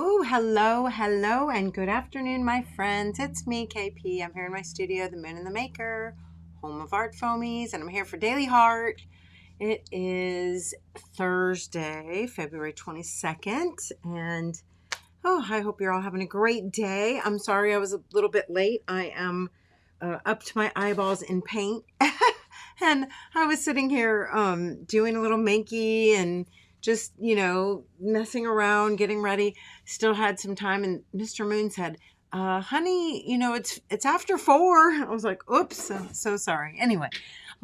Oh, hello, and good afternoon, my friends. It's me, KP. I'm here in my studio, the Moon and the Maker, home of art foamies, and I'm here for Daily Heart. It is Thursday, February 22nd, and I hope you're all having a great day. I'm sorry I was a little bit late. I am up to my eyeballs in paint. And I was sitting here doing a little makey and just, messing around, getting ready. Still had some time, and Mr. Moon said, honey, it's after 4. I was like, oops, so sorry. Anyway,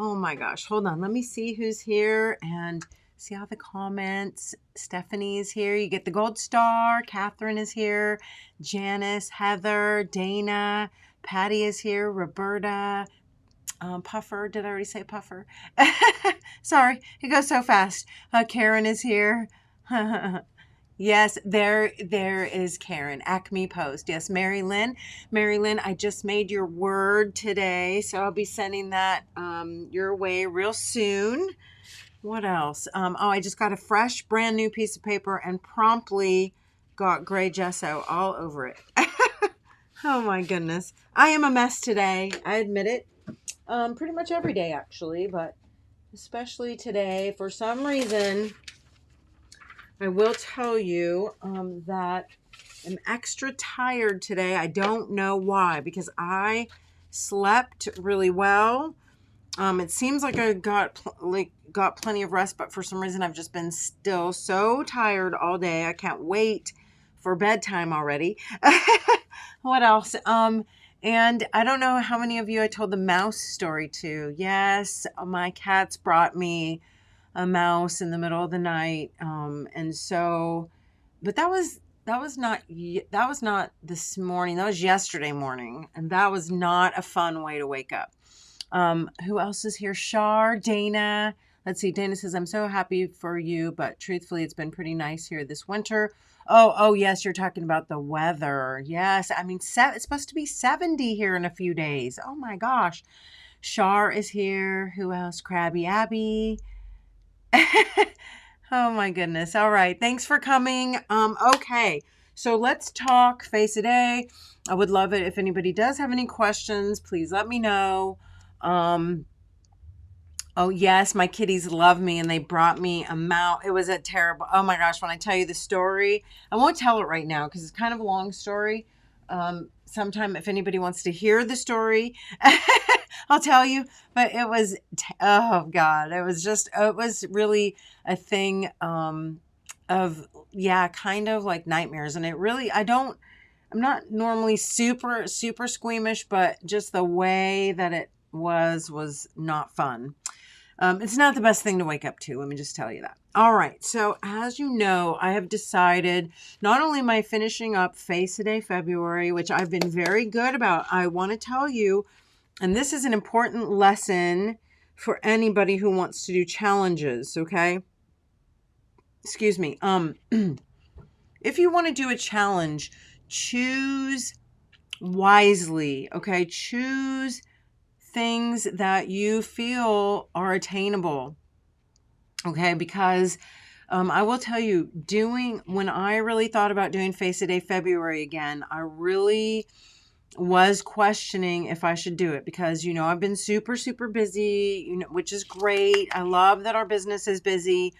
oh my gosh, hold on. Let me see who's here and see all the comments. Stephanie is here. You get the gold star. Catherine is here. Janice, Heather, Dana, Patty is here. Roberta, Puffer. Did I already say Puffer? Sorry, it goes so fast. Karen is here. Yes, there is Karen. Acme Post. Yes, Mary Lynn. Mary Lynn, I just made your word today, so I'll be sending that your way real soon. What else? I just got a fresh, brand new piece of paper and promptly got gray gesso all over it. Oh my goodness. I am a mess today. I admit it. Pretty much every day actually, but especially today. For some reason, I will tell you that I'm extra tired today. I don't know why, because I slept really well. It seems like I got plenty of rest, but for some reason I've just been still so tired all day. I can't wait for bedtime already. What else? And I don't know how many of you I told the mouse story to. Yes, my cats brought me a mouse in the middle of the night. But that was not this morning. That was yesterday morning, and that was not a fun way to wake up. Who else is here? Shar, Dana. Let's see. Dana says, I'm so happy for you, but truthfully, it's been pretty nice here this winter. Oh, yes, you're talking about the weather. Yes, I mean, it's supposed to be 70 here in a few days. Oh my gosh. Shar is here. Who else? Krabby Abby. Oh my goodness. All right. Thanks for coming. Okay. So let's talk face a day. I would love it if anybody does have any questions. Please let me know. Oh yes, my kitties love me, and they brought me a mouse. It was a terrible. Oh my gosh, when I tell you the story, I won't tell it right now because it's kind of a long story. Sometime if anybody wants to hear the story, I'll tell you. But it was, oh God, it was really a thing of, yeah, kind of like nightmares. And it really, I'm not normally super, super squeamish, but just the way that it was not fun. It's not the best thing to wake up to. Let me just tell you that. All right. So as you know, I have decided not only am I finishing up Face a Day February, which I've been very good about, I want to tell you, and this is an important lesson for anybody who wants to do challenges. Okay. Excuse me. If you want to do a challenge, choose wisely. Okay. Choose things that you feel are attainable. Okay, because I will tell you, when I really thought about doing Face a Day February again, I really was questioning if I should do it because, I've been super, super busy, which is great. I love that our business is busy.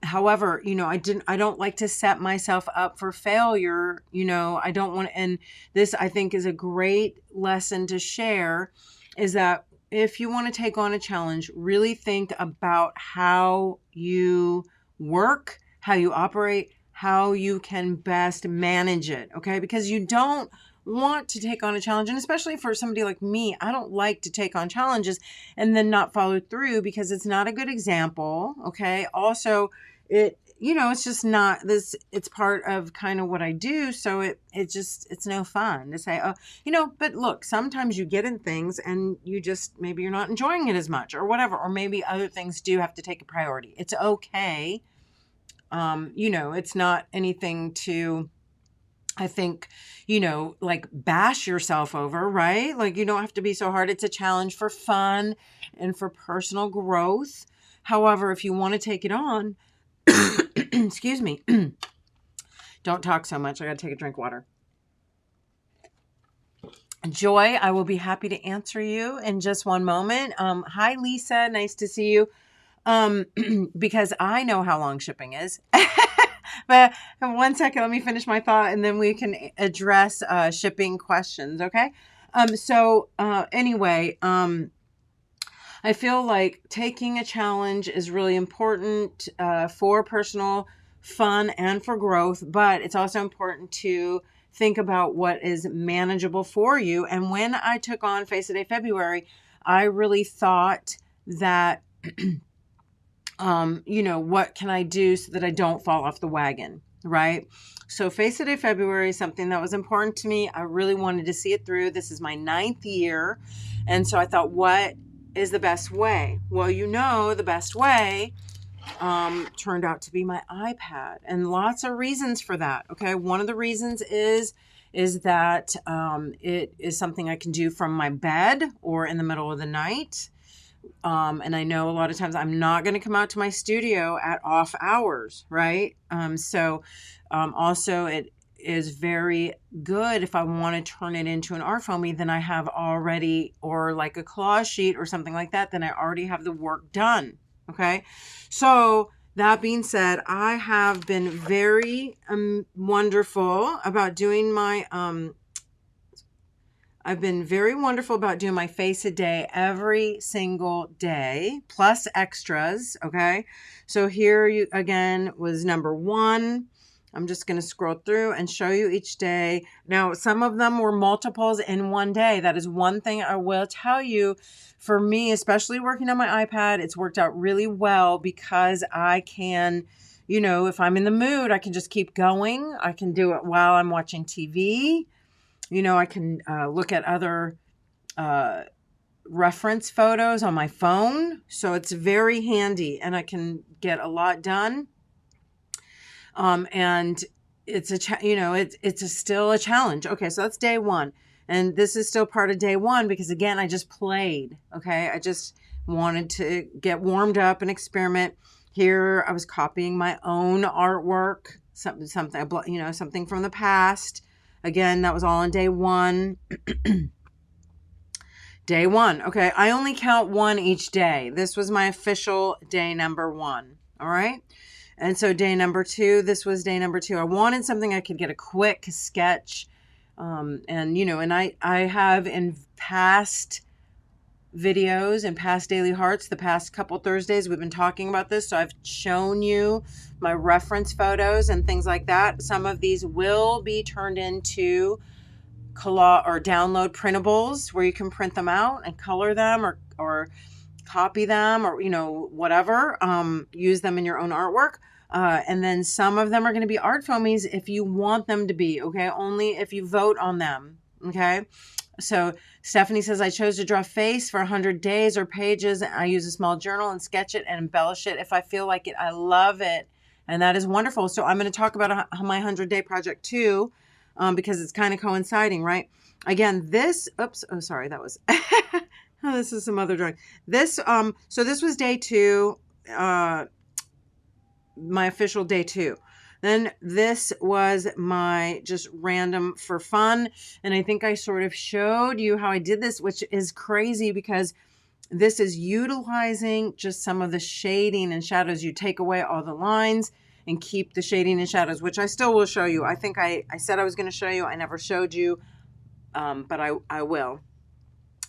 However, I don't like to set myself up for failure. I don't want to, and this I think is a great lesson to share, is that if you want to take on a challenge, really think about how you work, how you operate, how you can best manage it. Okay. Because you don't want to take on a challenge. And especially for somebody like me, I don't like to take on challenges and then not follow through because it's not a good example. Okay. Also, it's just not this, it's part of kind of what I do. So it's no fun to say, but look, sometimes you get in things and maybe you're not enjoying it as much or whatever, or maybe other things do have to take a priority. It's okay. It's not anything to, I think, like bash yourself over, right? Like you don't have to be so hard. It's a challenge for fun and for personal growth. However, if you want to take it on, excuse me, Don't talk so much. I got to take a drink of water. Joy, I will be happy to answer you in just one moment. Hi, Lisa. Nice to see you. Because I know how long shipping is. But 1 second, let me finish my thought and then we can address shipping questions, okay? Anyway, I feel like taking a challenge is really important for personal fun and for growth, but it's also important to think about what is manageable for you. And when I took on Face a Day February, I really thought that, what can I do so that I don't fall off the wagon, right? So Face a Day February is something that was important to me. I really wanted to see it through. This is my 9th year. And so I thought, what is the best way? Well, the best way turned out to be my iPad, and lots of reasons for that. Okay. One of the reasons is that it is something I can do from my bed or in the middle of the night. And I know a lot of times I'm not going to come out to my studio at off hours, right? Also it is very good if I want to turn it into an art foamy, then I have already, or like a collage sheet or something like that, then I already have the work done. Okay. So that being said, I have been very wonderful about doing my Face a Day every single day, plus extras. Okay. So here you again was number 1. I'm just going to scroll through and show you each day. Now, some of them were multiples in one day. That is one thing I will tell you. For me, especially working on my iPad, it's worked out really well because I can, if I'm in the mood, I can just keep going. I can do it while I'm watching TV. I can look at other reference photos on my phone. So it's very handy and I can get a lot done. And it's still a challenge. Okay. So that's day 1. And this is still part of day 1 because again, I just played. Okay. I just wanted to get warmed up and experiment. Here I was copying my own artwork, something from the past. Again, that was all on day 1. Day 1. Okay. I only count 1 each day. This was my official day number 1. All right. And so day number 2, this was day number 2. I wanted something I could get a quick sketch. And I have in past videos and past Daily Hearts, the past couple Thursdays, we've been talking about this. So I've shown you my reference photos and things like that. Some of these will be turned into collage or download printables where you can print them out and color them or copy them or, whatever, use them in your own artwork. And then some of them are going to be art foamies if you want them to be, okay? Only if you vote on them, okay? So Stephanie says, I chose to draw a face for 100 days or pages. I use a small journal and sketch it and embellish it if I feel like it. I love it. And that is wonderful. So I'm going to talk about my 100-day project too, because it's kind of coinciding, right? Again, this is some other drawing. So this was day 2, my official day 2. Then this was my just random for fun. And I think I sort of showed you how I did this, which is crazy because this is utilizing just some of the shading and shadows. You take away all the lines and keep the shading and shadows, which I still will show you. I think I said I was going to show you. I never showed you, but I will.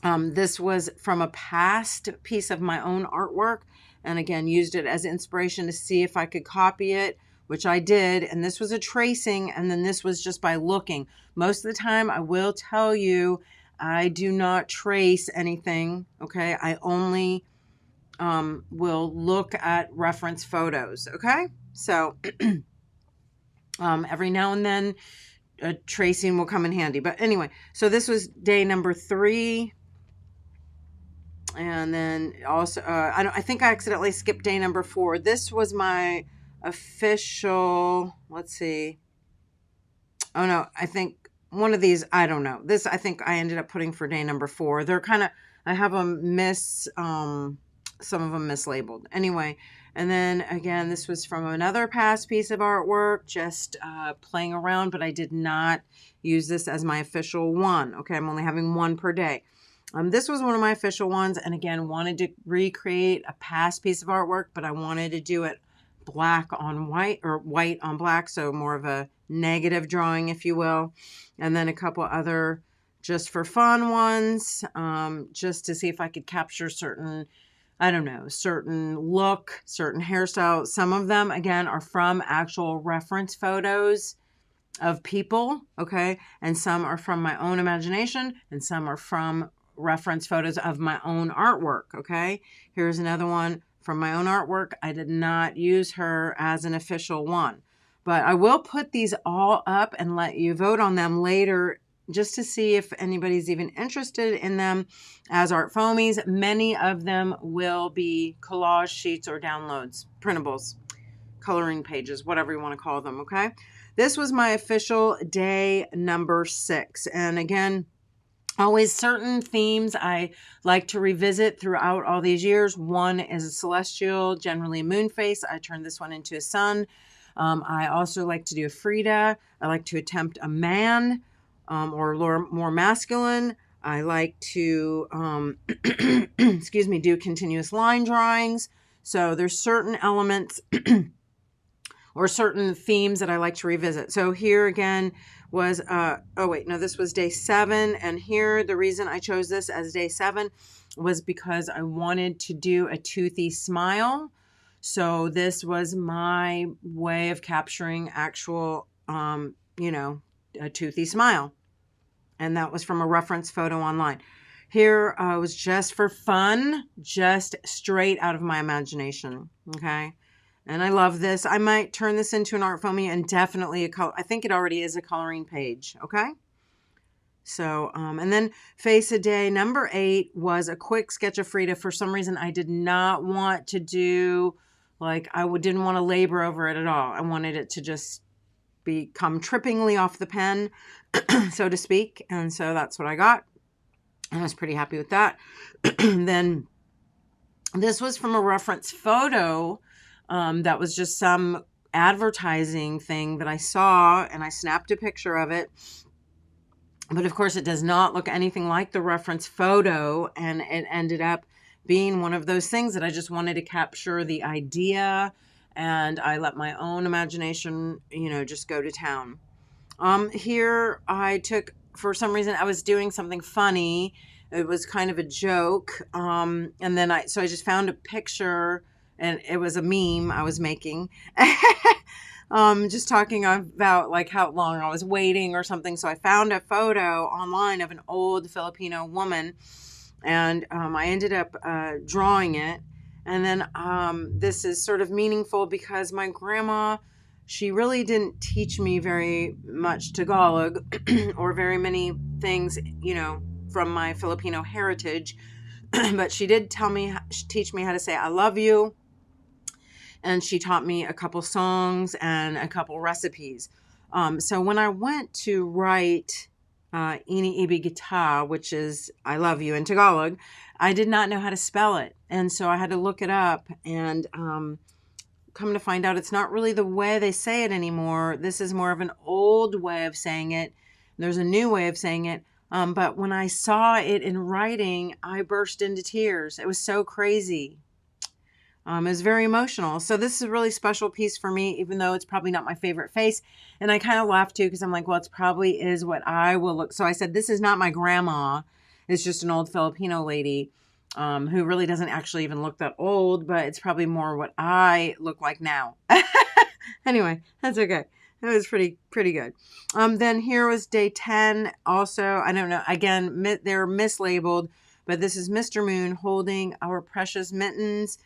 This was from a past piece of my own artwork. And again, used it as inspiration to see if I could copy it, which I did. And this was a tracing. And then this was just by looking. Most of the time, I will tell you, I do not trace anything. Okay. I only will look at reference photos. Okay. So every now and then tracing will come in handy. But anyway, so this was day number 3. And then also, I think I accidentally skipped day number 4. This was my official, let's see. Oh no, I think one of these, I don't know. This, I think I ended up putting for day number 4. They're kind of, I have them some of them mislabeled. Anyway, And then again, this was from another past piece of artwork, just playing around, but I did not use this as my official one. Okay, I'm only having one per day. This was one of my official ones, and again, wanted to recreate a past piece of artwork, but I wanted to do it black on white, or white on black, so more of a negative drawing, if you will. And then a couple other just for fun ones, just to see if I could capture certain, I don't know, certain look, certain hairstyle. Some of them, again, are from actual reference photos of people, okay? And some are from my own imagination, and some are from reference photos of my own artwork, okay? Here's another one from my own artwork. I did not use her as an official one, but I will put these all up and let you vote on them later, just to see if anybody's even interested in them as art foamies. Many of them will be collage sheets or downloads, printables, coloring pages, whatever you want to call them, okay? This was my official day number 6. And again, always certain themes I like to revisit throughout all these years. One is a celestial, generally a moon face. I turned this one into a sun. I also like to do a Frida. I like to attempt a man, or more masculine. I like to, excuse me, do continuous line drawings. So there's certain elements or certain themes that I like to revisit. So here again was, oh wait, no, this was day 7. And here, the reason I chose this as day 7 was because I wanted to do a toothy smile. So this was my way of capturing actual, you know, a toothy smile. And that was from a reference photo online. Here was just for fun, just straight out of my imagination, okay? And I love this. I might turn this into an art foamy, and definitely a color. I think it already is a coloring page, okay? So, and then face a day number 8 was a quick sketch of Frida. For some reason, I did not want to do, like, didn't want to labor over it at all. I wanted it to just come trippingly off the pen, so to speak. And so that's what I got. I was pretty happy with that. Then this was from a reference photo. That was just some advertising thing that I saw, and I snapped a picture of it. But of course, it does not look anything like the reference photo, and it ended up being one of those things that I just wanted to capture the idea, and I let my own imagination, you know, just go to town. Here I took, for some reason, I was doing something funny. It was kind of a joke. And then I just found a picture, and it was a meme I was making, just talking about like how long I was waiting or something. So I found a photo online of an old Filipino woman, and I ended up drawing it. And then this is sort of meaningful because my grandma, she really didn't teach me very much Tagalog or very many things, you know, from my Filipino heritage. But she did teach me how to say I love you. And she taught me a couple songs and a couple recipes. So when I went to write Ini Ibig Kita, which is I love you in Tagalog, I did not know how to spell it. And so I had to look it up, and come to find out it's not really the way they say it anymore. This is more of an old way of saying it. There's a new way of saying it. But when I saw it in writing, I burst into tears. It was so crazy. It was very emotional. So this is a really special piece for me, even though it's probably not my favorite face. And I kind of laughed too, because I'm like, well, it probably is what I will look. So I said, this is not my grandma. It's just an old Filipino lady who really doesn't actually even look that old, but it's probably more what I look like now. Anyway, that's okay. It was pretty good. Then here was day 10. Also, I don't know. Again, they're mislabeled, but this is Mr. Moon holding our precious mittens.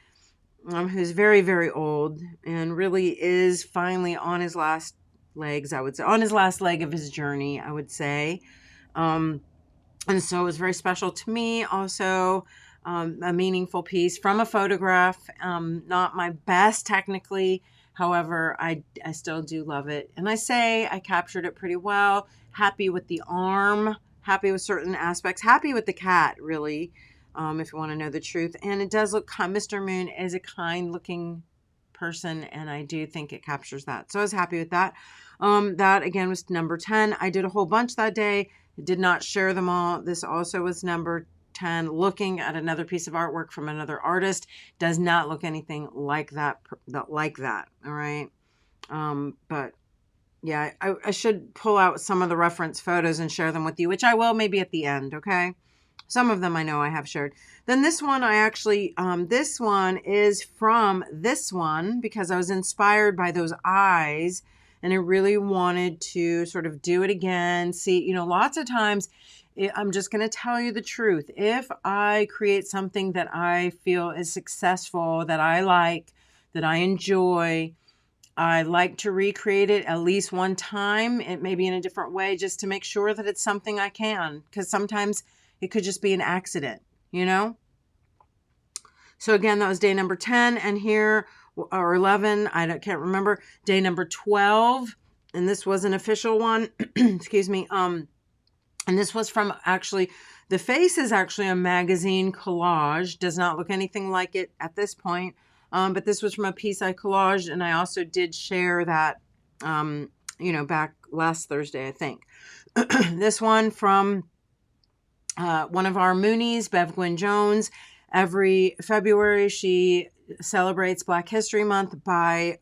Who's very, very old and really is finally on his last legs, I would say. On his last leg of his journey, I would say. And so it was very special to me. Also, a meaningful piece from a photograph. Not my best technically. However, I still do love it. And I say I captured it pretty well. Happy with the arm. Happy with certain aspects. Happy with the cat, really. If you want to know the truth. And it does look, Mr. Moon is a kind looking person, and I do think it captures that. So I was happy with that. That again was number 10. I did a whole bunch that day. I did not share them all. This also was number 10. Looking at another piece of artwork from another artist does not look anything like that. All right. But yeah, I should pull out some of the reference photos and share them with you, which I will maybe at the end. Okay. Some of them I know I have shared. Then this one, I actually, this one is from this one because I was inspired by those eyes and I really wanted to sort of do it again. See, you know, lots of times I'm just going to tell you the truth. If I create something that I feel is successful, that I like, that I enjoy, I like to recreate it at least one time. It may be in a different way just to make sure that it's something I can, because sometimes it could just be an accident, you know? So again, that was day number 10, and here, or 11, can't remember, day number 12, and this was an official one, excuse me, and this was from actually, the face is actually a magazine collage, does not look anything like it at this point, but this was from a piece I collaged, and I also did share that, you know, back last Thursday, I think. This one from one of our Moonies, Bev Gwynn Jones. Every February, she celebrates Black History Month by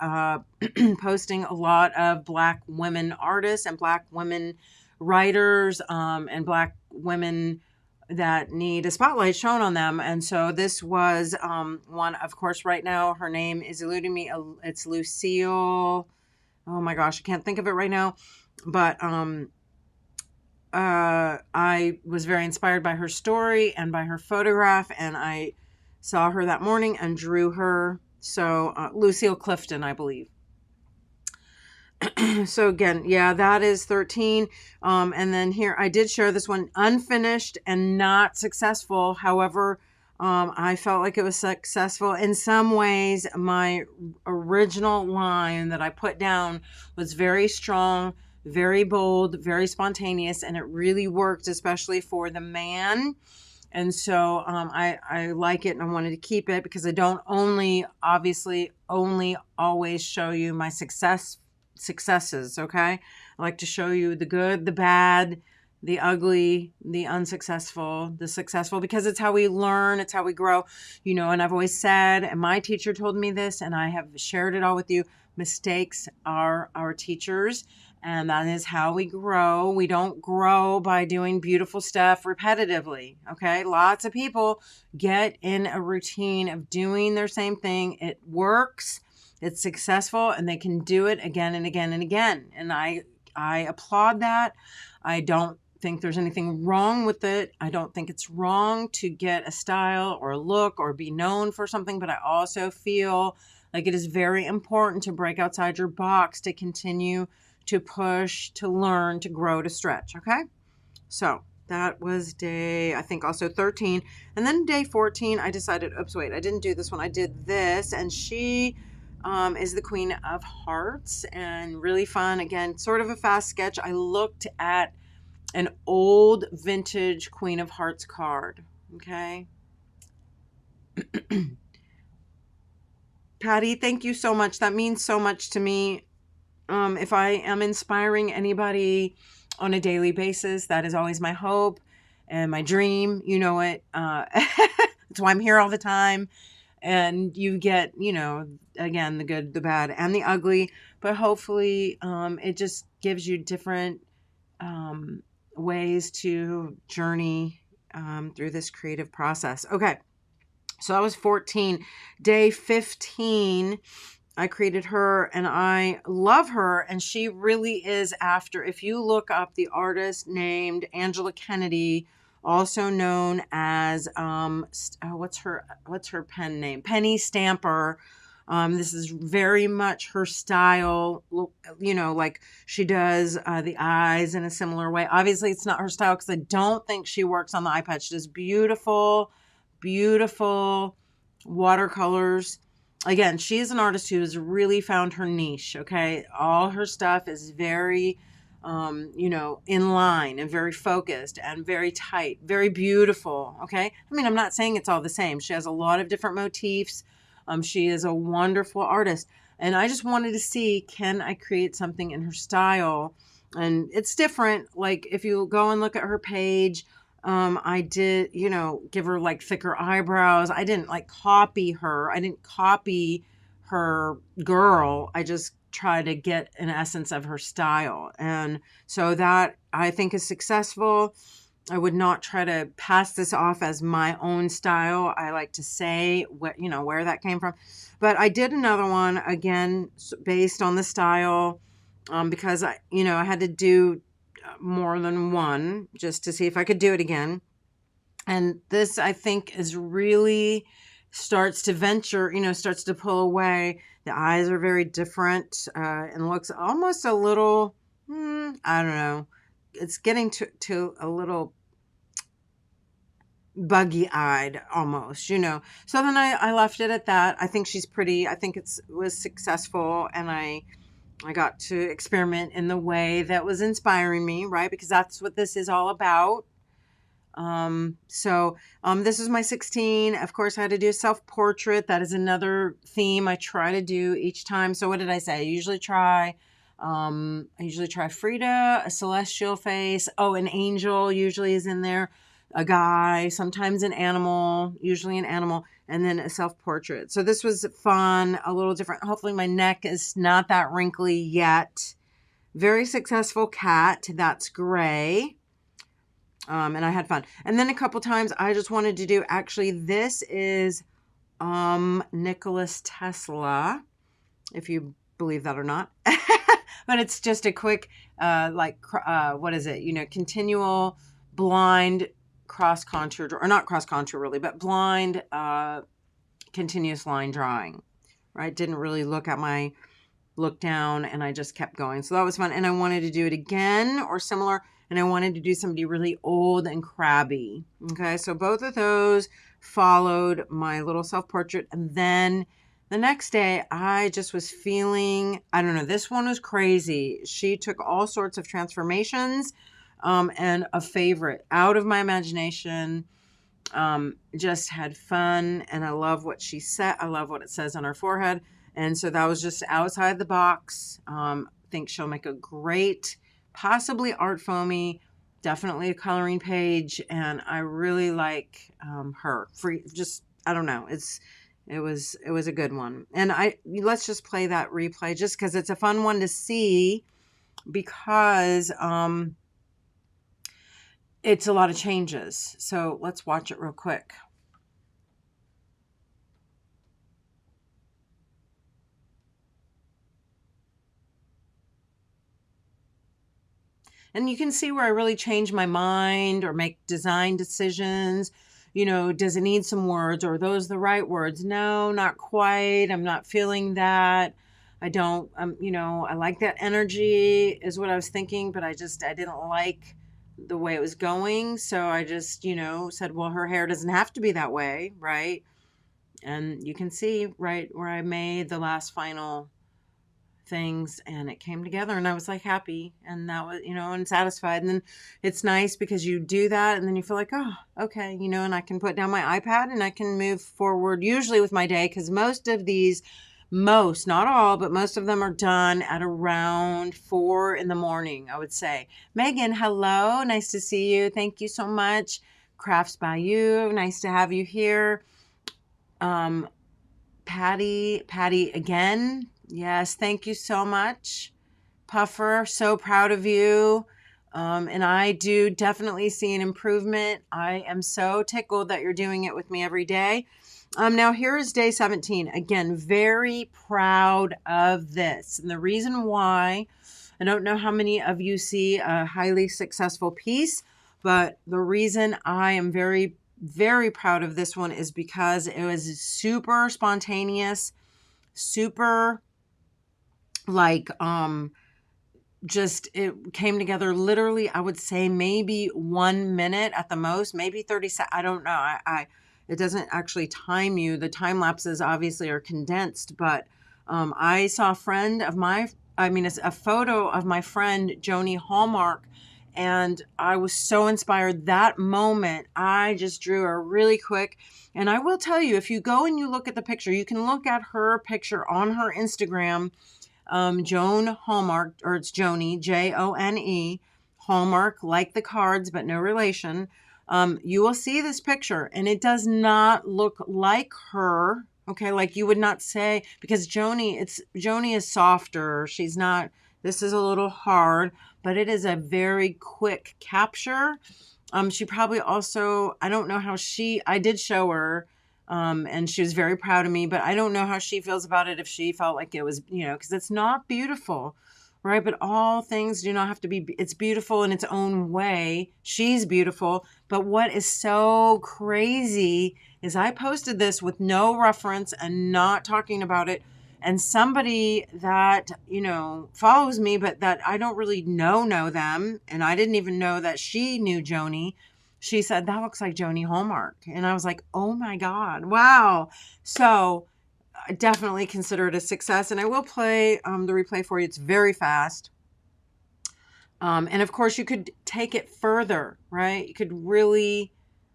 posting a lot of Black women artists and Black women writers and Black women that need a spotlight shown on them. And so this was one, of course, right now, her name is eluding me. It's Lucille. Oh my gosh, I can't think of it right now. But I was very inspired by her story and by her photograph, and I saw her that morning and drew her. So Lucille Clifton, I believe. So again, yeah, that is 13. And then here, I did share this one, unfinished and not successful. However, I felt like it was successful. In some ways, my original line that I put down was very strong, very bold, very spontaneous, and it really worked, especially for the man. And so I like it, and I wanted to keep it because I don't obviously only always show you my successes, okay? I like to show you the good, the bad, the ugly, the unsuccessful, the successful, because it's how we learn, it's how we grow, you know. And I've always said, and my teacher told me this, and I have shared it all with you, mistakes are our teachers. And that is how we grow. We don't grow by doing beautiful stuff repetitively. Okay. Lots of people get in a routine of doing their same thing. It works. It's successful, and they can do it again and again and again. And I applaud that. I don't think there's anything wrong with it. I don't think it's wrong to get a style or a look or be known for something, but I also feel like it is very important to break outside your box, to continue to push, to learn, to grow, to stretch. Okay. So that was day, I think, also 13. And then day 14, I decided, oops, wait, I didn't do this one. I did this, and she is the Queen of Hearts, and really fun. Again, sort of a fast sketch. I looked at an old vintage Queen of Hearts card. Okay. Patty, thank you so much. That means so much to me. If I am inspiring anybody on a daily basis, that is always my hope and my dream. You know it. That's why I'm here all the time. And you get, you know, again, the good, the bad, and the ugly. But hopefully it just gives you different ways to journey through this creative process. Okay. So that was 14. Day 15, I created her, and I love her, and she really is after, if you look up the artist named Angela Kennedy, also known as what's her pen name? Penny Stamper. This is very much her style, you know, like she does the eyes in a similar way. Obviously, it's not her style because I don't think she works on the iPad. She does beautiful, beautiful watercolors. Again, she is an artist who has really found her niche, okay? All her stuff is very, you know, in line and very focused and very tight, very beautiful, okay? I mean, I'm not saying it's all the same. She has a lot of different motifs. She is a wonderful artist. And I just wanted to see, can I create something in her style? And it's different. Like if you go and look at her page, I did, give her like thicker eyebrows. I didn't like copy her. I didn't copy her girl. I just try to get an essence of her style. And so that I think is successful. I would not try to pass this off as my own style. I like to say what, where that came from. But I did another one again based on the style, because I had to do more than one just to see if I could do it again. And this, I think, is really starts to venture, starts to pull away. The eyes are very different, and looks almost a little, I don't know. It's getting to a little buggy-eyed almost, So then I left it at that. I think she's pretty. I think was successful, and I got to experiment in the way that was inspiring me, right? Because that's what this is all about. This is my 16. Of course, I had to do a self-portrait. That is another theme I try to do each time. So what did I say? I usually try Frida, a celestial face. Oh, an angel usually is in there. A guy, sometimes an animal, usually an animal, and then a self-portrait. So this was fun, a little different. Hopefully my neck is not that wrinkly yet. Very successful cat. That's gray. And I had fun. And then a couple times I just wanted to do, actually, this is Nicholas Tesla, if you believe that or not. But it's just a quick, what is it? Continual blind cross contour, or not cross contour really, but blind continuous line drawing, right? Didn't really look down, and I just kept going. So that was fun. And I wanted to do it again or similar. And I wanted to do somebody really old and crabby. Okay, so both of those followed my little self-portrait. And then the next day, I just was feeling, I don't know, this one was crazy. She took all sorts of transformations, and a favorite out of my imagination. Just had fun, and I love what she said. I love what it says on her forehead. And so that was just outside the box. Think she'll make a great, possibly art foamy, definitely a coloring page, and I really like her. I don't know. It was a good one, and let's just play that replay just because it's a fun one to see, because it's a lot of changes. So let's watch it real quick. And you can see where I really change my mind or make design decisions. Does it need some words, or are those the right words? No, not quite. I'm not feeling that. I don't, I like that energy is what I was thinking, but I didn't like the way it was going. So I just, said, well, her hair doesn't have to be that way, right? And you can see right where I made the last final things, and it came together, and I was like happy, and that was, and satisfied. And then it's nice because you do that, and then you feel like, oh, okay, and I can put down my iPad and I can move forward usually with my day, because most of these, not all, but most of them are done at around 4 in the morning, I would say. Megan, hello, nice to see you. Thank you so much. Crafts by You, nice to have you here. Patty again. Yes, thank you so much. Puffer, so proud of you. And I do definitely see an improvement. I am so tickled that you're doing it with me every day. Now here is day 17. Again, very proud of this. And the reason why, I don't know how many of you see a highly successful piece, but the reason I am very, very proud of this one is because it was super spontaneous, super it came together literally, I would say maybe 1 minute at the most, maybe 30 seconds. I don't know. It doesn't actually time you. The time lapses obviously are condensed, but I saw a photo of my friend, Joni Hallmark, And I was so inspired. That moment, I just drew her really quick. And I will tell you, if you go and you look at the picture, you can look at her picture on her Instagram, Joan Hallmark, or it's Joni, Jone, Hallmark, like the cards, but no relation. You will see this picture, and it does not look like her. Okay, like you would not say, because Joni is softer. She's not. This is a little hard, but it is a very quick capture. She probably also, I don't know how I did show her, and she was very proud of me, but I don't know how she feels about it, if she felt like it was, because it's not beautiful, right? But all things do not have to be, it's beautiful in its own way. She's beautiful. But what is so crazy is I posted this with no reference and not talking about it. And somebody that, follows me, but that I don't really know them. And I didn't even know that she knew Joni. She said, that looks like Joni Hallmark. And I was like, oh my God, wow. So I definitely consider it a success. And I will play the replay for you. It's very fast. And of course, you could take it further, right? You could really,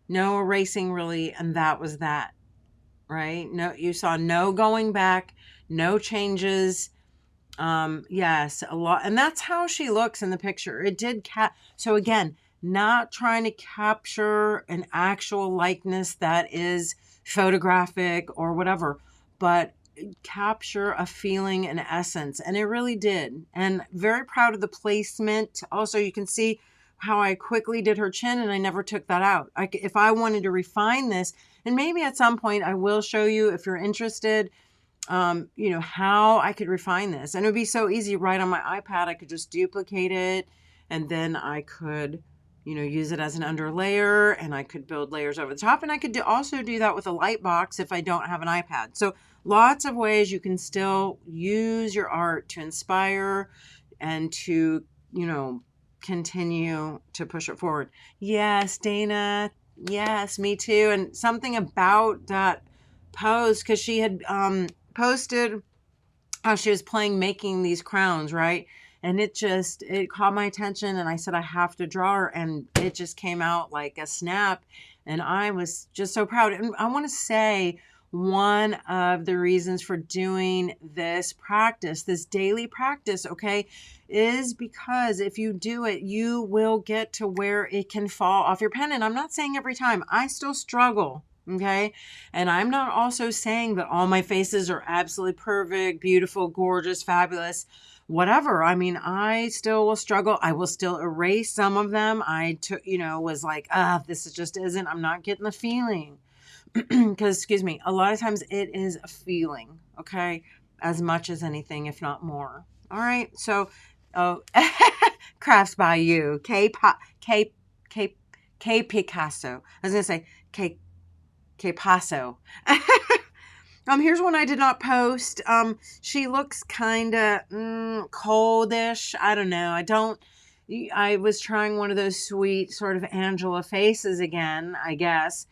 no erasing really. And that was that, right? No, you saw no going back, no changes. Yes, a lot. And that's how she looks in the picture. It did so again, not trying to capture an actual likeness that is photographic or whatever, but capture a feeling and essence. And it really did. And very proud of the placement. Also, you can see how I quickly did her chin, and I never took that out. If I wanted to refine this, and maybe at some point I will show you, if you're interested, how I could refine this. And it would be so easy right on my iPad. I could just duplicate it, and then I could, use it as an underlayer, and I could build layers over the top. And I could also do that with a light box if I don't have an iPad. So lots of ways you can still use your art to inspire and to, continue to push it forward. Yes, Dana. Yes, me too. And something about that post, because she had posted how she was making these crowns, right? And it caught my attention, and I said, I have to draw her, and it just came out like a snap, and I was just so proud. And I want to say, one of the reasons for doing this daily practice, okay, is because if you do it, you will get to where it can fall off your pen. And I'm not saying every time. I still struggle. Okay. And I'm not also saying that all my faces are absolutely perfect, beautiful, gorgeous, fabulous, whatever. I mean, I still will struggle. I will still erase some of them. I was like, this just isn't, I'm not getting the feeling. Because, excuse me, a lot of times it is a feeling, okay, as much as anything, if not more. All right. So, crafts by you, K Picasso. I was gonna say K Paso. Here's one I did not post. She looks kind of coldish. I don't know. I was trying one of those sweet sort of Angela faces again, I guess.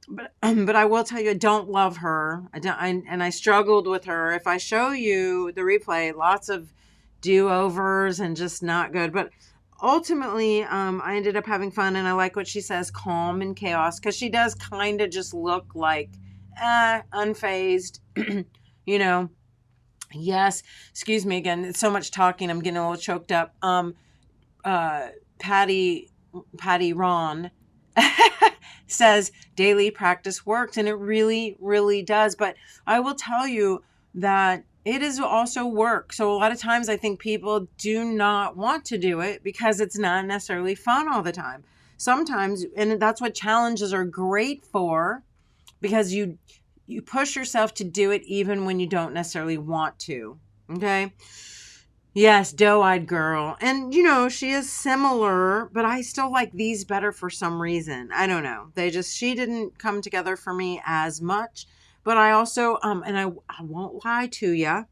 But I will tell you, I don't love her. I struggled with her. If I show you the replay, lots of do-overs and just not good. But ultimately, I ended up having fun, and I like what she says, calm in chaos, because she does kind of just look like unfazed, Yes, excuse me again. It's so much talking. I'm getting a little choked up. Patty Ron says daily practice works, and it really, really does. But I will tell you that it is also work. So a lot of times I think people do not want to do it because it's not necessarily fun all the time. Sometimes, and that's what challenges are great for, because you push yourself to do it even when you don't necessarily want to. Okay. Yes, doe-eyed girl. And, she is similar, but I still like these better for some reason. I don't know. She didn't come together for me as much. But I also, and I won't lie to you,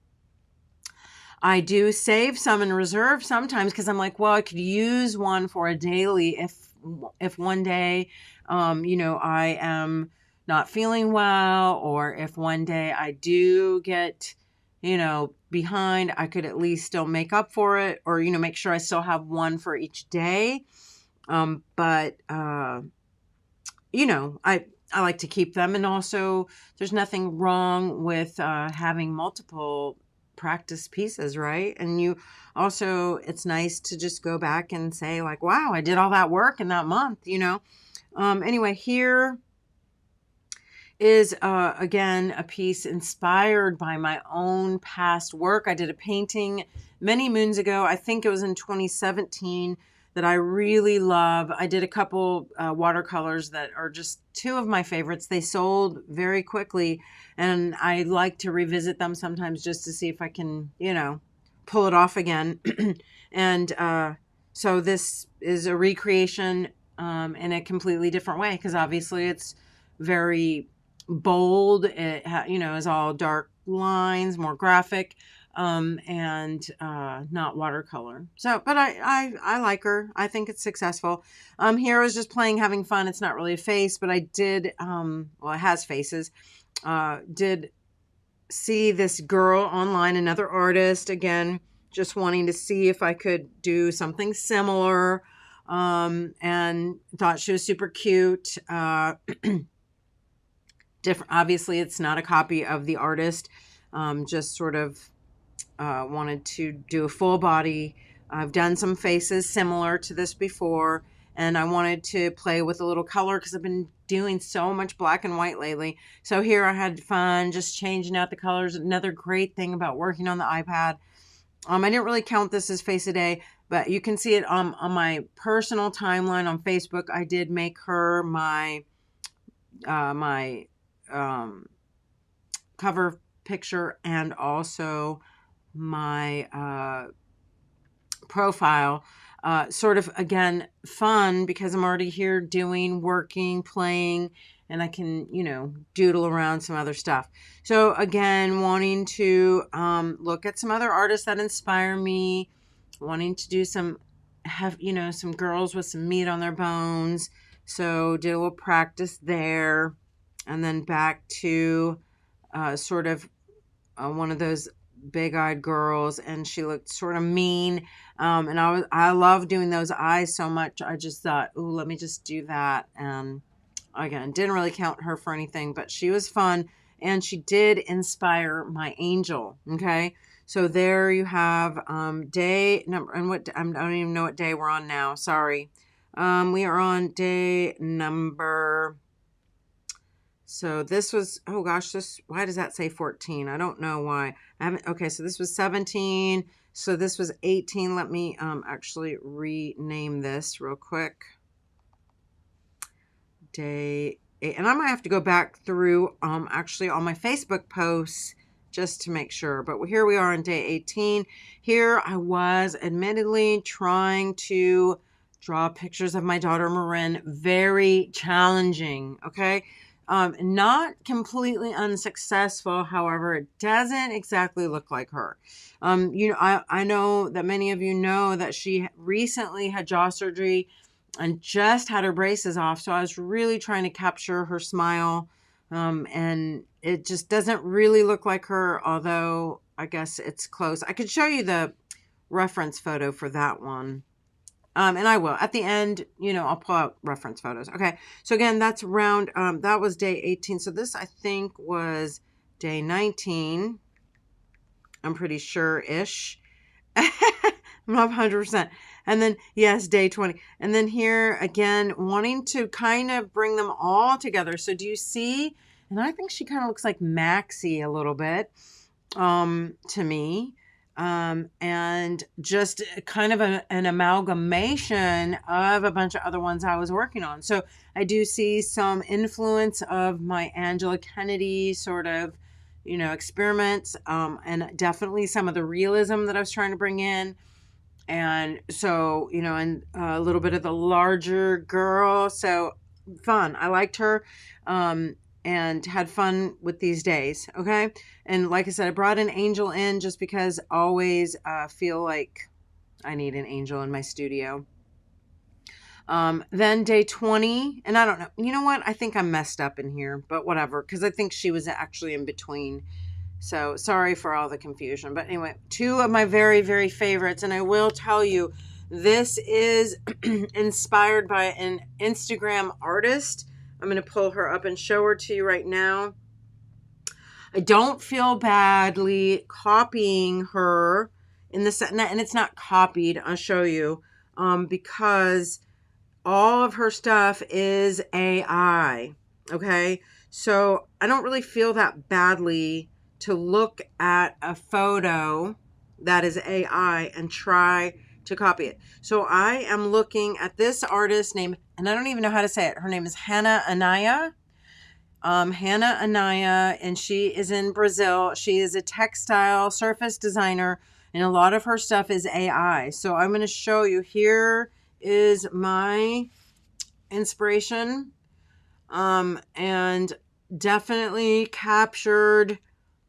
I do save some and reserve sometimes, because I'm like, well, I could use one for a daily if one day, I am not feeling well, or if one day I do get behind, I could at least still make up for it, or, make sure I still have one for each day. But I like to keep them. And also, there's nothing wrong with having multiple practice pieces, right? And it's nice to just go back and say, like, wow, I did all that work in that month. Anyway, here is again a piece inspired by my own past work. I did a painting many moons ago. I think it was in 2017 that I really love. I did a couple watercolors that are just two of my favorites. They sold very quickly, and I like to revisit them sometimes just to see if I can, pull it off again. And so this is a recreation in a completely different way, because obviously it's very bold. It is all dark lines, more graphic, and not watercolor. So, but I like her. I think it's successful. Here I was just playing, having fun. It's not really a face, but I did, well, it has faces. Did see this girl online, another artist, again, just wanting to see if I could do something similar, and thought she was super cute. Different. Obviously, it's not a copy of the artist. Just sort of wanted to do a full body. I've done some faces similar to this before, and I wanted to play with a little color because I've been doing so much black and white lately. So here I had fun just changing out the colors. Another great thing about working on the iPad. I didn't really count this as Face a Day, but you can see it on my personal timeline on Facebook. I did make her my cover picture, and also my profile. Sort of, again, fun because I'm already here working, playing, and I can, doodle around some other stuff. So again, wanting to look at some other artists that inspire me, wanting to do some girls with some meat on their bones. So did a little practice there. And then back to sort of one of those big-eyed girls, and she looked sort of mean. And I love doing those eyes so much. I just thought, ooh, let me just do that. And again, didn't really count her for anything, but she was fun, and she did inspire my angel. Okay, so there you have day number, and I don't even know what day we're on now. Sorry, we are on day number. So this was, oh gosh, why does that say 14? I don't know why. Okay, so this was 17. So this was 18. Let me actually rename this real quick. Day 8. And I might have to go back through actually all my Facebook posts just to make sure. But here we are on day 18. Here I was admittedly trying to draw pictures of my daughter Marin. Very challenging, okay? Not completely unsuccessful. However, it doesn't exactly look like her. I know that many of you know that she recently had jaw surgery and just had her braces off. So I was really trying to capture her smile. And it just doesn't really look like her, although I guess it's close. I could show you the reference photo for that one. And I will. At the end, I'll pull out reference photos. Okay. So again, that's that was day 18. So this, I think, was day 19. I'm pretty sure-ish. I'm not 100%. And then, yes, day 20. And then here, again, wanting to kind of bring them all together. So do you see? And I think she kind of looks like Maxie a little bit to me. And just kind of an amalgamation of a bunch of other ones I was working on. So I do see some influence of my Angela Kennedy sort of, experiments, and definitely some of the realism that I was trying to bring in. And so, and a little bit of the larger girl. So fun. I liked her. And had fun with these days. Okay. And like I said, I brought an angel in just because I always feel like I need an angel in my studio. Then day 20, and I don't know, you know what? I think I'm messed up in here, but whatever. Cause I think she was actually in between. So sorry for all the confusion. But anyway, two of my very, very favorites. And I will tell you, this is inspired by an Instagram artist. I'm going to pull her up and show her to you right now. I don't feel badly copying her in the set, and it's not copied. I'll show you, because all of her stuff is AI. Okay, so I don't really feel that badly to look at a photo that is AI and try to copy it. So I am looking at this artist named, and I don't even know how to say it. Her name is Hannah Anaya. Hannah Anaya, and she is in Brazil. She is a textile surface designer, and a lot of her stuff is AI. So I'm going to show you. Here is my inspiration, and definitely captured,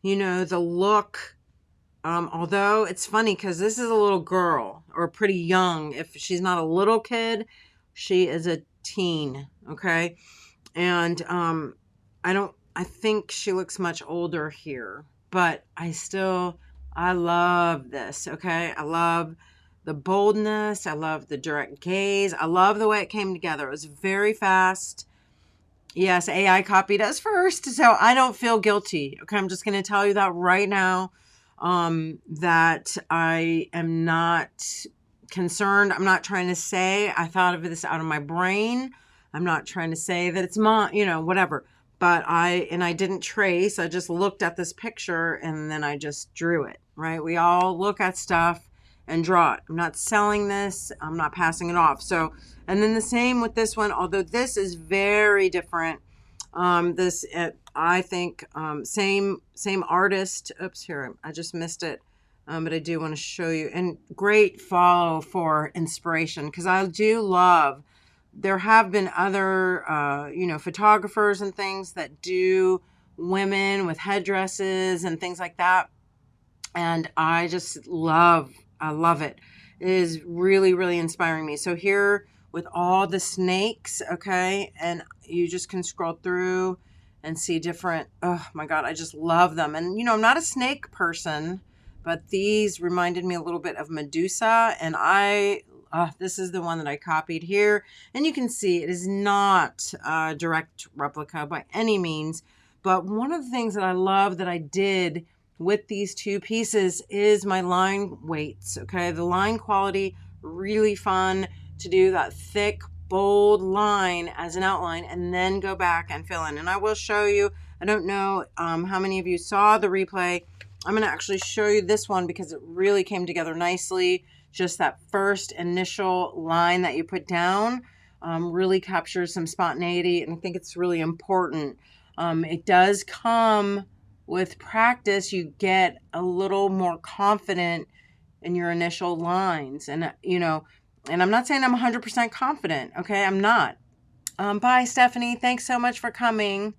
the look. Although it's funny because this is a little girl, or pretty young. If she's not a little kid, she is a teen. Okay. And, I think she looks much older here, but I love this. Okay. I love the boldness. I love the direct gaze. I love the way it came together. It was very fast. Yes, AI copied us first, so I don't feel guilty. Okay, I'm just going to tell you that right now, that I am not concerned. I'm not trying to say I thought of this out of my brain. I'm not trying to say that it's whatever. But I didn't trace. I just looked at this picture and then I just drew it, right? We all look at stuff and draw it. I'm not selling this. I'm not passing it off. So, and then the same with this one, although this is very different. I think, same artist. Oops, here, I just missed it. But I do want to show you, and great follow for inspiration. Cause I do love, there have been other, photographers and things that do women with headdresses and things like that. And I love it. It is really, really inspiring me. So here with all the snakes, okay, and you just can scroll through and see different, oh my God, I just love them. And, I'm not a snake person, but these reminded me a little bit of Medusa. And this is the one that I copied here. And you can see it is not a direct replica by any means. But one of the things that I love that I did with these two pieces is my line weights. Okay, the line quality, really fun to do that thick, bold line as an outline and then go back and fill in. And I will show you, I don't know how many of you saw the replay. I'm going to actually show you this one because it really came together nicely. Just that first initial line that you put down really captures some spontaneity, and I think it's really important. It does come with practice. You get a little more confident in your initial lines, and and I'm not saying I'm 100% confident. Okay, I'm not. Bye, Stephanie. Thanks so much for coming.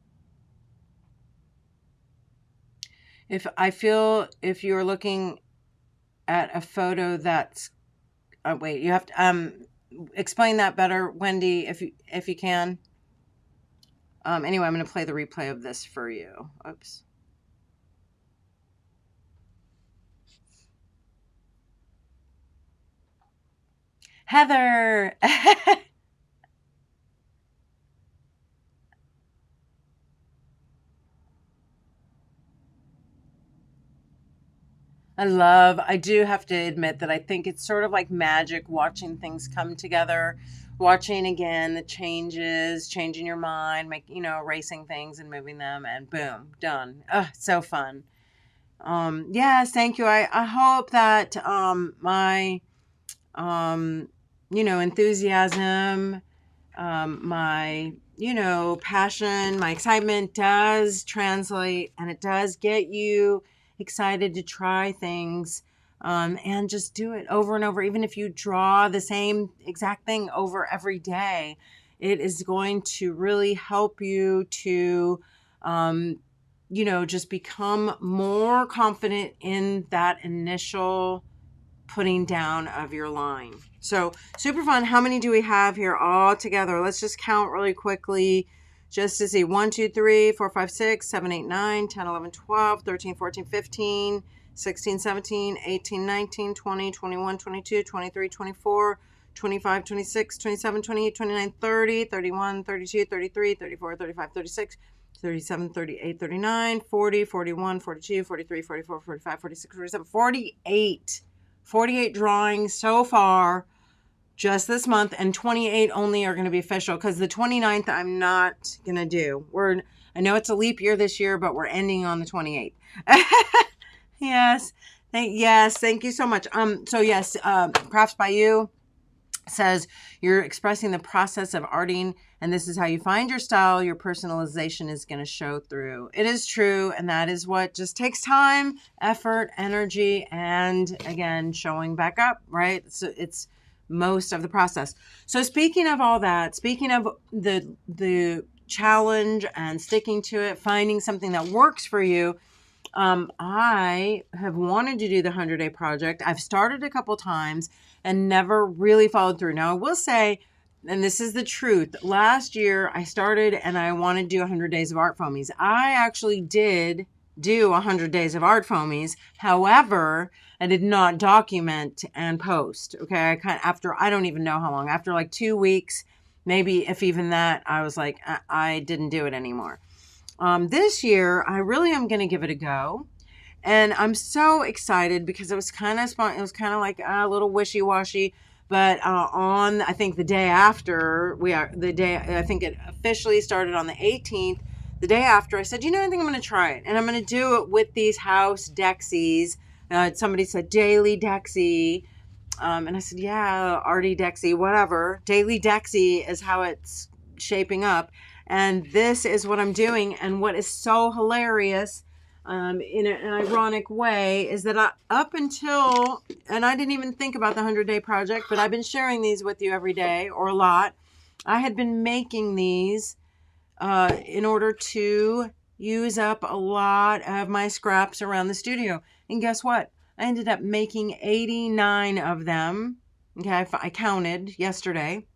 If you're looking at a photo that's, wait, you have to explain that better, Wendy, if you can. Anyway, I'm going to play the replay of this for you. Oops. Heather. I do have to admit that I think it's sort of like magic watching things come together, watching again the changes, changing your mind, erasing things and moving them, and boom, done. So fun. Yes, thank you. I hope that my enthusiasm, my passion, my excitement does translate, and it does get you excited to try things, and just do it over and over. Even if you draw the same exact thing over every day, it is going to really help you to just become more confident in that initial putting down of your line. So super fun. How many do we have here all together? Let's just count really quickly. just to see 1, 2, 3, 4, 5, 6, 7, 8, 9, 10, 11, 12, 13, 14, 15, 16, 17, 18, 19, 20, 21, 22, 23, 24, 25, 26, 27, 28, 29, 30, 31, 32, 33, 34, 35, 36, 37, 38, 39, 40, 41, 42, 43, 44, 45, 46, 47, 48. 48 drawings so far just this month, and 28 only are going to be official because the 29th I'm not going to do. I know it's a leap year this year, but we're ending on the 28th. Yes. Thank you so much. So yes, Crafts by You says you're expressing the process of arting, and this is how you find your style. Your personalization is going to show through. It is true, and that is what just takes time, effort, energy, and again, showing back up, right? So it's most of the process. So speaking of all that, speaking of the challenge and sticking to it, finding something that works for you, I have wanted to do the 100-day project. I've started a couple times and never really followed through. Now, I will say, and this is the truth, last year I started and I wanted to do 100 days of art foamies. I actually did do 100 days of art foamies. However, I did not document and post. Okay. I don't even know how long, after like 2 weeks, maybe if even that, I was like, I didn't do it anymore. This year, I really am going to give it a go. And I'm so excited because it was kind of like a little wishy-washy. But I think the day after, I think it officially started on the 18th. The day after, I said, I think I'm going to try it. And I'm going to do it with these house Dexies. Somebody said Daily Dexie. And I said, yeah, Artie Dexie, whatever. Daily Dexie is how it's shaping up. And this is what I'm doing. And what is so hilarious, in an ironic way, is that up until, and I didn't even think about the 100-day project, but I've been sharing these with you every day, or a lot. I had been making these in order to use up a lot of my scraps around the studio. And guess what? I ended up making 89 of them. Okay, I counted yesterday.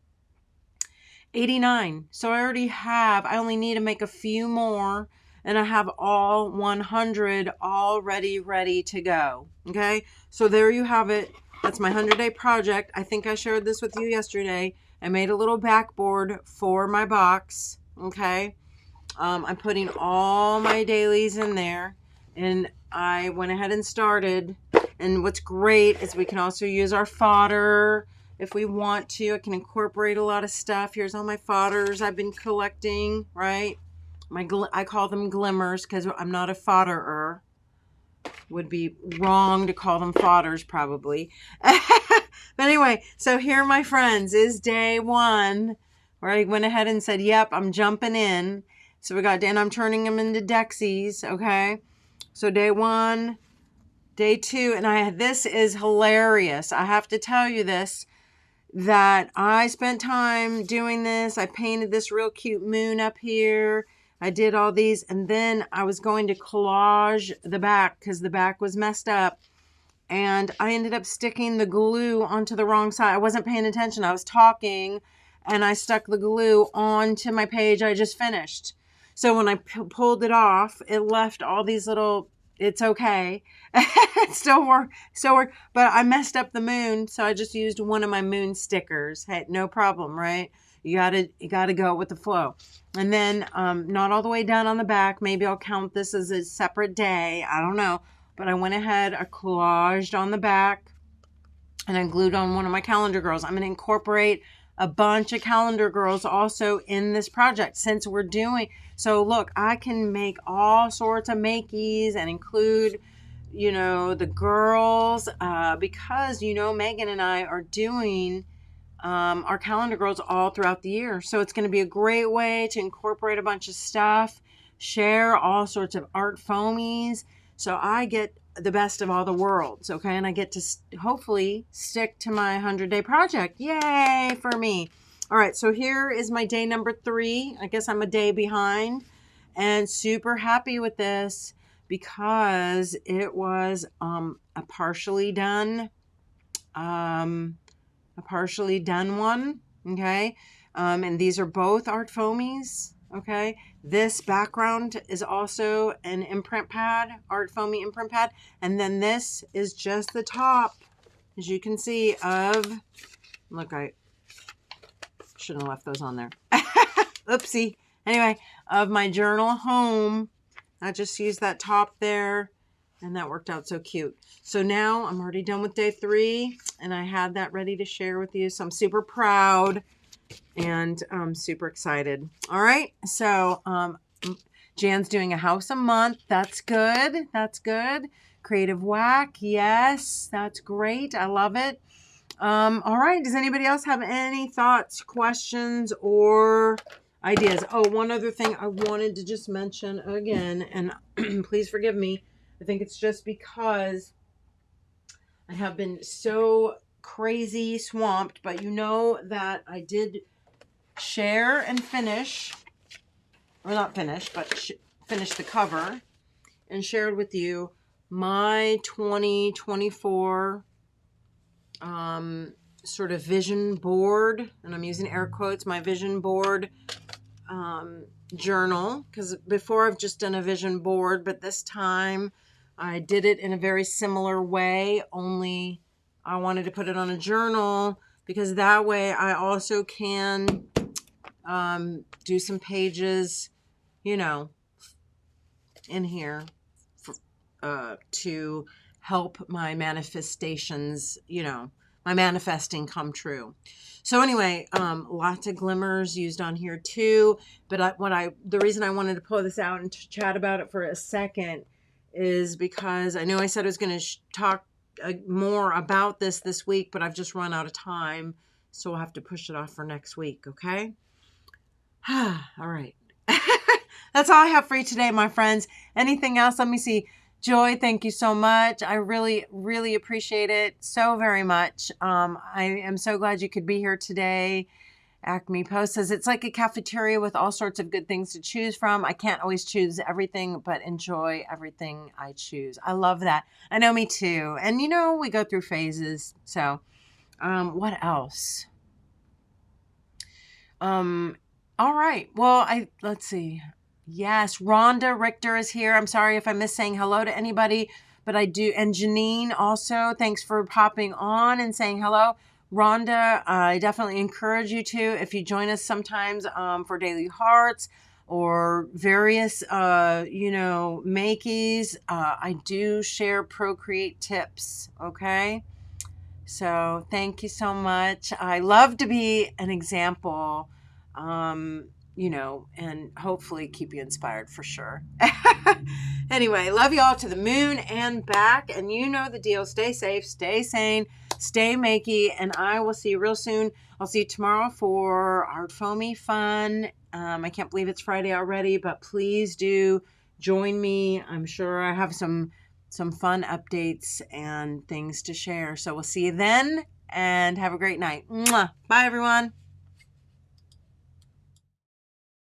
89. So I only need to make a few more, and I have all 100 already ready to go. Okay, so there you have it. That's my 100-day project. I think I shared this with you yesterday. I made a little backboard for my box. Okay, I'm putting all my dailies in there, and I went ahead and started. And what's great is we can also use our fodder if we want to. I can incorporate a lot of stuff. Here's all my fodders I've been collecting, right? I call them glimmers because I'm not a fodderer. Would be wrong to call them fodders, probably. But anyway, so here, my friends, is day one, where I went ahead and said, yep, I'm jumping in. So and I'm turning them into Dexies, okay? So day one, day two, and this is hilarious. I have to tell you this, that I spent time doing this. I painted this real cute moon up here. I did all these, and then I was going to collage the back because the back was messed up. And I ended up sticking the glue onto the wrong side. I wasn't paying attention. I was talking, and I stuck the glue onto my page I just finished. So when I pulled it off, it left all these little, it's okay. It still worked. But I messed up the moon, so I just used one of my moon stickers. Hey, no problem, right? You gotta go with the flow. And then not all the way down on the back. Maybe I'll count this as a separate day. I don't know. But I went ahead, I collaged on the back, and I glued on one of my calendar girls. I'm going to incorporate a bunch of calendar girls also in this project since we're doing. So look, I can make all sorts of makeys and include, the girls, because, Megan and I are doing our calendar girls all throughout the year. So it's going to be a great way to incorporate a bunch of stuff, share all sorts of art foamies. So I get the best of all the worlds, okay? And I get to hopefully stick to my 100-day project. Yay for me. All right, so here is my day number 3. I guess I'm a day behind, and super happy with this because it was a partially done one, okay? And these are both art foamies. Okay, this background is also an imprint pad, Art Foamy imprint pad. And then this is just the top, as you can see, of, look, I shouldn't have left those on there. Oopsie. Anyway, of my journal home. I just used that top there, and that worked out so cute. So now I'm already done with day 3, and I had that ready to share with you. So I'm super proud and super excited. All right, so Jan's doing a house a month. That's good. That's good. Creative whack. Yes, that's great. I love it. All right. Does anybody else have any thoughts, questions, or ideas? Oh, one other thing I wanted to just mention again, and please forgive me. I think it's just because I have been so crazy swamped, but you know that I did share and finish, or not finish, but finish the cover and shared with you my 2024 sort of vision board, and I'm using air quotes, my vision board journal, because before I've just done a vision board, but this time I did it in a very similar way, only I wanted to put it on a journal because that way I also can do some pages, you know, in here for, to help my manifestations, you know, my manifesting come true. So anyway, lots of glimmers used on here too. But the reason I wanted to pull this out and chat about it for a second is because I know I said I was going to talk more about this week, but I've just run out of time. So we'll have to push it off for next week. Okay. All right. That's all I have for you today, my friends. Anything else? Let me see. Joy, thank you so much. I really, really appreciate it so very much. I am so glad you could be here today. Acme Post says it's like a cafeteria with all sorts of good things to choose from. I can't always choose everything, but enjoy everything I choose. I love that. I know, me too. And you know, we go through phases. So, what else? All right. Well, let's see. Yes, Rhonda Richter is here. I'm sorry if I missed saying hello to anybody, but I do. And Janine also, thanks for popping on and saying hello. Rhonda, I definitely encourage you to, if you join us sometimes for Daily Hearts or various, makeys, I do share Procreate tips, okay? So thank you so much. I love to be an example, and hopefully keep you inspired for sure. Anyway, love you all to the moon and back. And you know the deal. Stay safe, stay sane, stay makey, and I will see you real soon. I'll see you tomorrow for Art Foamy fun. I can't believe it's Friday already, but please do join me. I'm sure I have some fun updates and things to share. So we'll see you then, and have a great night. Mwah. Bye, everyone.